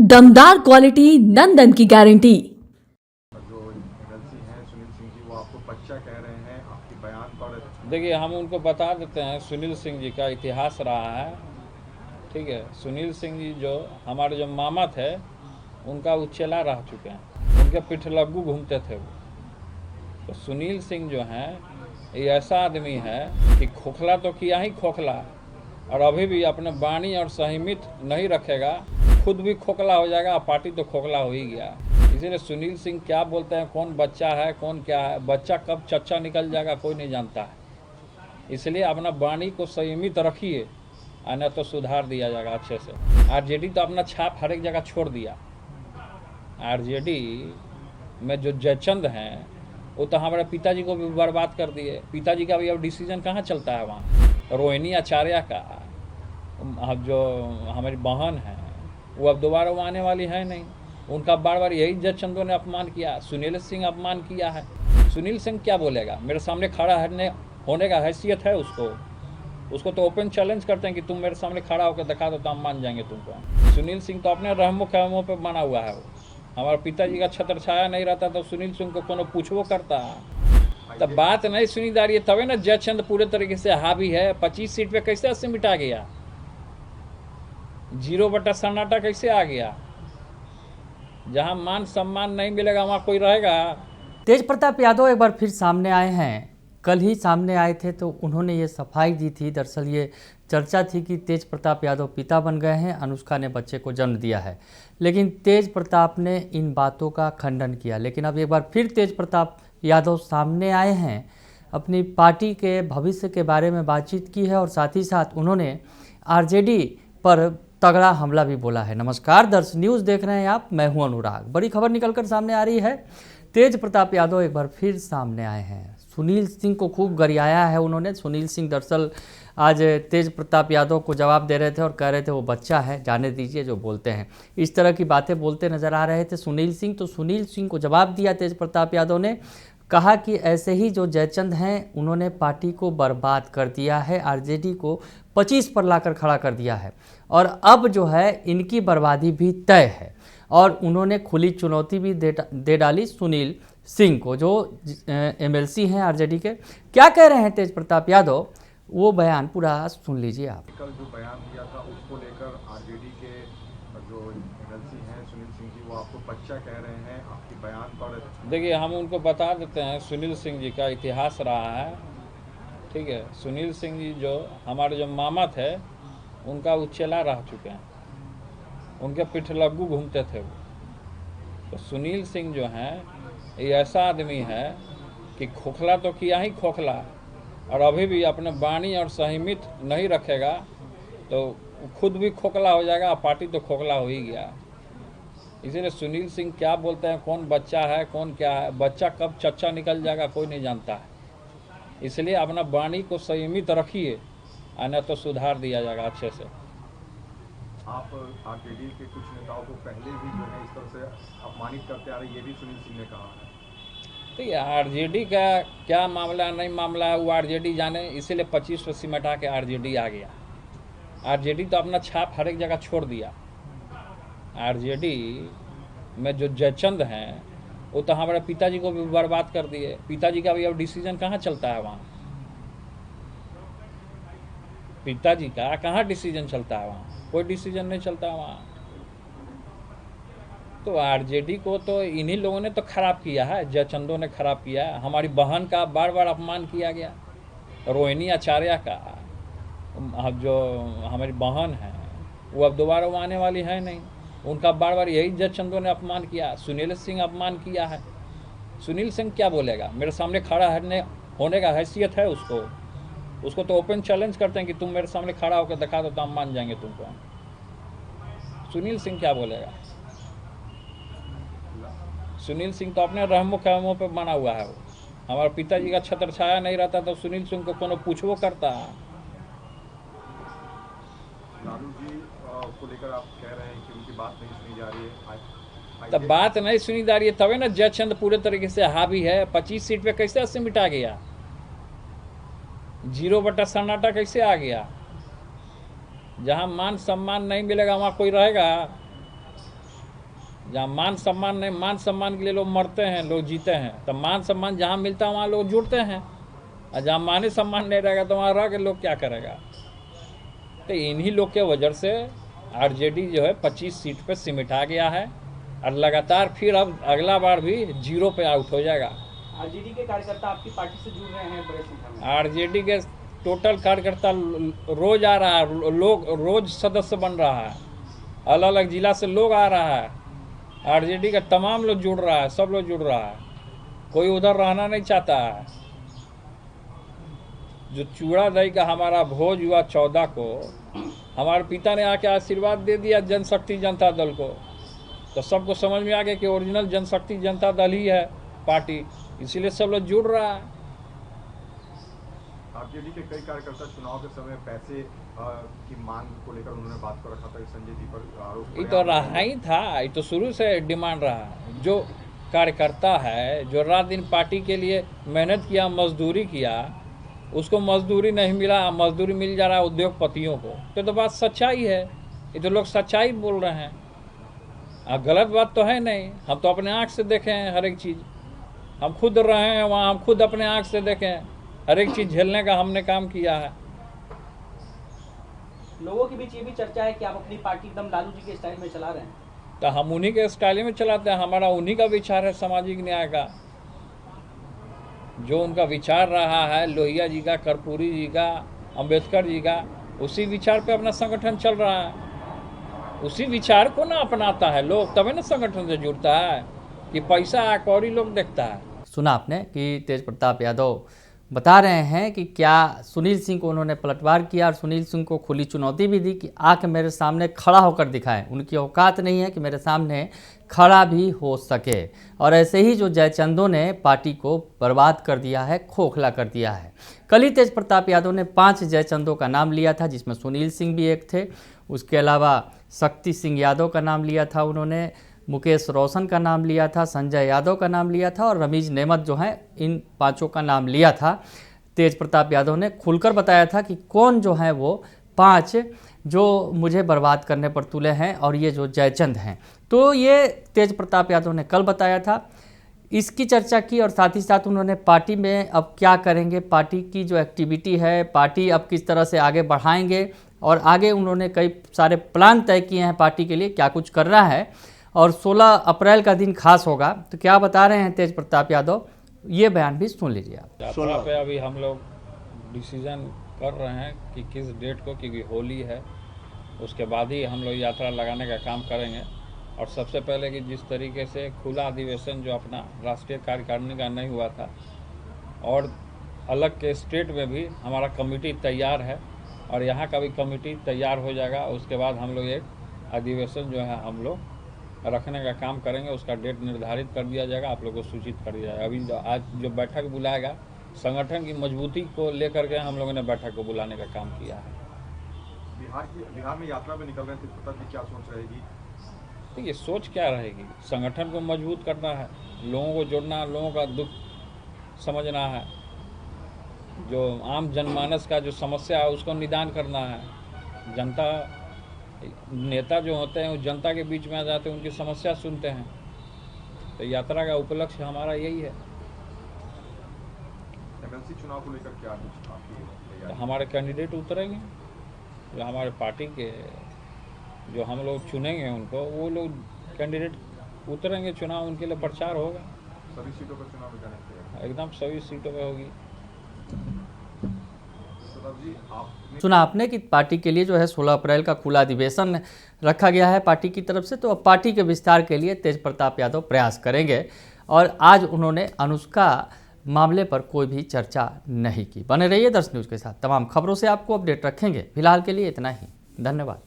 दमदार क्वालिटी नंदन की गारंटी। जो एमएलसी हैं सुनील सिंह जी, वो आपको बच्चा कह रहे हैं, आपके बयान पर। देखिए, हम उनको बता देते हैं, सुनील सिंह जी का इतिहास रहा है। ठीक है, सुनील सिंह जी जो हमारे जो मामा थे, उनका वो चेला रह चुके हैं, उनके पिठलग्गू घूमते थे वो। तो सुनील सिंह जो हैं, ये ऐसा आदमी है कि खोखला तो किया ही खोखला, और अभी भी अपने वाणी और संयमित नहीं रखेगा, खुद भी खोखला हो जाएगा, पार्टी तो खोखला हो ही गया। इसीलिए सुनील सिंह क्या बोलते हैं, कौन बच्चा है कौन क्या है, बच्चा कब चच्चा निकल जाएगा कोई नहीं जानता है। इसलिए अपना वाणी को संयमित रखिए, न तो सुधार दिया जाएगा अच्छे से। आरजेडी तो अपना छाप हर एक जगह छोड़ दिया। आरजेडी में जो जयचंद हैं, वो तो हमारे पिताजी को भी बर्बाद कर दिए। पिताजी का भी अब डिसीजन कहाँ चलता है वहाँ। रोहिणी आचार्य का, अब जो हमारी बहन है, वो अब दोबारा वो आने वाली है नहीं। उनका बार बार यही जयचंदों ने अपमान किया, सुनील सिंह अपमान किया है। सुनील सिंह क्या बोलेगा, मेरे सामने खड़ा होने का हैसियत है उसको तो ओपन चैलेंज करते हैं कि तुम मेरे सामने खड़ा होकर दिखा दो तो हम मान जाएंगे तुमको। सुनील सिंह तो अपने रहमो खहमो पे बना हुआ है। वो हमारे पिताजी का छत्र छाया नहीं रहता तो सुनील सिंह को कोनो पूछवो करता। तब बात नहीं सुनी जा रही है, तभी ना जयचंद पूरे तरीके से हावी है। 25 सीट पे कैसे सिमटा गया, 0 सन्नाटा कैसे आ गया। जहां मान सम्मान नहीं मिलेगा वहां कोई रहेगा। तेज प्रताप यादव एक बार फिर सामने आए हैं। कल ही सामने आए थे तो उन्होंने ये सफाई दी थी। दरअसल ये चर्चा थी कि तेज प्रताप यादव पिता बन गए हैं, अनुष्का ने बच्चे को जन्म दिया है, लेकिन तेज प्रताप ने इन बातों का खंडन किया। लेकिन अब एक बार फिर तेज प्रताप यादव सामने आए हैं, अपनी पार्टी के भविष्य के बारे में बातचीत की है और साथ ही साथ उन्होंने आरजेडी पर तगड़ा हमला भी बोला है। नमस्कार दर्श न्यूज़ देख रहे हैं आप, मैं हूं अनुराग। बड़ी खबर निकलकर सामने आ रही है। तेज प्रताप यादव एक बार फिर सामने आए हैं। सुनील सिंह को खूब गरियाया है उन्होंने। सुनील सिंह दरअसल आज तेज प्रताप यादव को जवाब दे रहे थे और कह रहे थे वो बच्चा है, जाने दीजिए जो बोलते हैं। इस तरह की बातें बोलते नजर आ रहे थे सुनील सिंह। तो सुनील सिंह को जवाब दिया तेज प्रताप यादव ने, कहा कि ऐसे ही जो जयचंद हैं उन्होंने पार्टी को बर्बाद कर दिया है, आरजेडी को 25 पर लाकर खड़ा कर दिया है और अब जो है इनकी बर्बादी भी तय है। और उन्होंने खुली चुनौती भी दे डाली सुनील सिंह को, जो एमएलसी हैं आरजेडी के। क्या कह रहे हैं तेज प्रताप यादव, वो बयान पूरा सुन लीजिए आप। कल जो बयान दिया था उसको लेकर आरजेडी के जो एमएलसी हैं सुनील सिंह जी, वो आपको बच्चा कह रहे हैं, आपके बयान पर। देखिए, हम उनको बता देते हैं, सुनील सिंह जी का इतिहास रहा है। ठीक है, सुनील सिंह जी जो हमारे जो मामा थे, उनका वो चेला रह चुके हैं, उनके पिठलग्गू घूमते थे वो। तो सुनील सिंह जो हैं, ये ऐसा आदमी है कि खोखला तो किया ही खोखला, और अभी भी अपने वाणी और संयमित नहीं रखेगा तो खुद भी खोखला हो जाएगा, पार्टी तो खोखला हो ही गया। इसीलिए सुनील सिंह क्या बोलते हैं, कौन बच्चा है कौन क्या है, बच्चा कब चच्चा निकल जाएगा कोई नहीं जानता है। इसलिए अपना वाणी को संयमित रखिए, न तो सुधार दिया जाएगा अच्छे से। आप आरजेडी के कुछ नेताओं को पहले भी जो है इस तरह से अपमानित करते आ रहे, ये भी सुनील सिंह ने कहा है। तो ये आरजेडी का क्या मामला नहीं मामला है वो आरजेडी जाने। इसीलिए 25 पर सिमटा के आरजेडी आ गया। आरजेडी तो अपना छाप हर एक जगह छोड़ दिया। आरजेडी में जो जयचंद हैं, वो तो हमारे पिताजी को भी बर्बाद कर दिए। पिताजी का भी अब डिसीजन कहाँ चलता है वहाँ। पिताजी का कहाँ डिसीजन चलता है वहाँ, कोई डिसीजन नहीं चलता है वहाँ। तो आरजेडी को तो इन्हीं लोगों ने तो खराब किया है, जयचंदों ने खराब किया है। हमारी बहन का बार बार अपमान किया गया, रोहिणी आचार्य का, अब जो हमारी बहन है, वो अब दोबारा वो आने वाली है नहीं। उनका बार बार यही जयचंदों ने अपमान किया, सुनील सिंह अपमान किया है। सुनील सिंह क्या बोलेगा, मेरे सामने खड़ा होने का हैसियत है उसको तो ओपन चैलेंज करते हैं कि तुम मेरे सामने खड़ा होकर दिखा दो तो हम मान जाएंगे तुमको। सुनील सिंह क्या बोलेगा। सुनील सिंह तो अपने रहमो खहमो पे बना हुआ है। वो हमारे पिताजी का छत्र छाया नहीं रहता तो सुनील सिंह को कोनो पूछवो करता। लालू जी को लेकर आप कह रहे हैं कि उनकी बात नहीं सुनी जा रही है। तब बात नहीं सुनी जा रही है, तभी ना जयचंद पूरे तरीके से हावी है। 25 सीट पे कैसे सिमटा गया, 0 सन्नाटा कैसे आ गया। जहां मान सम्मान नहीं मिलेगा वहां कोई रहेगा। जहाँ मान सम्मान नहीं, मान सम्मान के लिए लोग मरते हैं, लोग जीते हैं। तो मान सम्मान जहाँ मिलता है वहाँ लोग जुड़ते हैं, और जहाँ मान सम्मान नहीं रहेगा तो वहाँ रह के लोग क्या करेगा। तो इन्हीं लोग के वजह से आरजेडी जो है 25 सीट पे सिमटा गया है, और लगातार फिर अब अगला बार भी 0 पे आउट हो जाएगा। आरजेडी के कार्यकर्ता आपकी पार्टी से जुड़ रहे हैं बड़े संख्या में। आरजेडी के टोटल कार्यकर्ता रोज आ रहा है, लोग रोज सदस्य बन रहा है, अलग अलग जिला से लोग आ रहा है। आरजेडी का तमाम लोग जुड़ रहा है, सब लोग जुड़ रहा है, कोई उधर रहना नहीं चाहता है। जो चूड़ा दही का हमारा भोज हुआ 14 को, हमारे पिता ने आके आशीर्वाद दे दिया जनशक्ति जनता दल को, तो सबको समझ में आ गया कि ओरिजिनल जनशक्ति जनता दल ही है पार्टी, इसीलिए सब लोग जुड़ रहा है। आरजेडी के कई कार्यकर्ता चुनाव के समय पैसे की मांग को लेकर उन्होंने बात को रखा था कि संजय जी पर आरोप। ये तो रहा ही था, ये तो शुरू से डिमांड रहा है। जो कार्यकर्ता है, जो रात दिन पार्टी के लिए मेहनत किया, मजदूरी किया, उसको मजदूरी नहीं मिला, मजदूरी मिल जा रहा है उद्योगपतियों को, तो बात सच्चाई है। ये तो लोग सच्चाई बोल रहे हैं, गलत बात तो है नहीं। हम तो अपने आँख से देखे हैं हर एक चीज़, हम खुद रहे हैं वहाँ, हम खुद अपने आँख से देखे हैं, हर एक चीज़ झेलने का हमने काम किया है। लोगों के बीच ये भी चर्चा है कि आप अपनी पार्टी एकदम लालू जी के स्टाइल में चला रहे हैं। तो हम उन्हीं के स्टाइल में चलाते हैं, हमारा उन्हीं का विचार है सामाजिक न्याय का। जो उनका विचार रहा है, लोहिया जी का, कर्पूरी जी का, अंबेडकर जी का, उसी विचार पे अपना संगठन चल रहा है। उसी विचार को ना अपनाता है लोग, तभी ना संगठन से जुड़ता है, कि पैसा कौड़ी लोग देखता है। सुना आपने कि तेज प्रताप यादव बता रहे हैं कि क्या सुनील सिंह को उन्होंने पलटवार किया, और सुनील सिंह को खुली चुनौती भी दी कि आके मेरे सामने खड़ा होकर दिखाएं। उनकी औकात नहीं है कि मेरे सामने खड़ा भी हो सके। और ऐसे ही जो जयचंदों ने पार्टी को बर्बाद कर दिया है, खोखला कर दिया है। कल ही तेज प्रताप यादव ने 5 जयचंदों का नाम लिया था, जिसमें सुनील सिंह भी एक थे। उसके अलावा शक्ति सिंह यादव का नाम लिया था उन्होंने, मुकेश रोशन का नाम लिया था, संजय यादव का नाम लिया था, और रमीज नेमत जो हैं, इन 5 का नाम लिया था। तेज प्रताप यादव ने खुलकर बताया था कि कौन जो है वो 5 जो मुझे बर्बाद करने पर तुले हैं, और ये जो जयचंद हैं। तो ये तेज प्रताप यादव ने कल बताया था, इसकी चर्चा की, और साथ ही साथ उन्होंने पार्टी में अब क्या करेंगे, पार्टी की जो एक्टिविटी है, पार्टी अब किस तरह से आगे बढ़ाएंगे, और आगे उन्होंने कई सारे प्लान तय किए हैं पार्टी के लिए, क्या कुछ करना है। और 16 अप्रैल का दिन खास होगा, तो क्या बता रहे हैं तेज प्रताप यादव, ये बयान भी सुन लीजिए आप। यात्रा पे अभी हम लोग डिसीजन कर रहे हैं कि किस डेट को, क्योंकि होली है, उसके बाद ही हम लोग यात्रा लगाने का काम करेंगे। और सबसे पहले कि जिस तरीके से खुला अधिवेशन जो अपना राष्ट्रीय कार्यकारिणी का नहीं हुआ था, और अलग के स्टेट में भी हमारा कमेटी तैयार है, और यहाँ का भी कमेटी तैयार हो जाएगा। उसके बाद हम लोग एक अधिवेशन जो है हम लोग रखने का काम करेंगे, उसका डेट निर्धारित कर दिया जाएगा, आप लोगों को सूचित कर दिया जाएगा। अभी आज जो बैठक बुलाएगा, संगठन की मजबूती को लेकर के हम लोगों ने बैठक को बुलाने का काम किया है। बिहार में यात्रा में निकल रहे थे, प्रताप जी क्या सोच रहेगी? देखिए, सोच क्या रहेगी, संगठन को मजबूत करना है, लोगों को जोड़ना, लोगों का दुख समझना है, जो आम जनमानस का जो समस्या है उसको निदान करना है। जनता नेता जो होते हैं वो जनता के बीच में आ जाते हैं, उनकी समस्या सुनते हैं। तो यात्रा का उपलक्ष्य हमारा यही है। एमएलसी चुनाव को लेकर क्या कुछ आपकी तैयारी? तो हमारे कैंडिडेट उतरेंगे, जो हमारे पार्टी के जो हम लोग चुनेंगे उनको, वो लोग कैंडिडेट उतरेंगे, चुनाव उनके लिए प्रचार होगा। सभी सीटों पर चुनाव में जाने की तैयारी? एकदम सभी सीटों पे होगी। जी, आपने सुना आपने कि पार्टी के लिए जो है 16 अप्रैल का खुला अधिवेशन रखा गया है पार्टी की तरफ से। तो अब पार्टी के विस्तार के लिए तेज प्रताप यादव प्रयास करेंगे, और आज उन्होंने अनुष्का मामले पर कोई भी चर्चा नहीं की। बने रहिए दर्श न्यूज़ के साथ, तमाम खबरों से आपको अपडेट रखेंगे। फिलहाल के लिए इतना ही, धन्यवाद।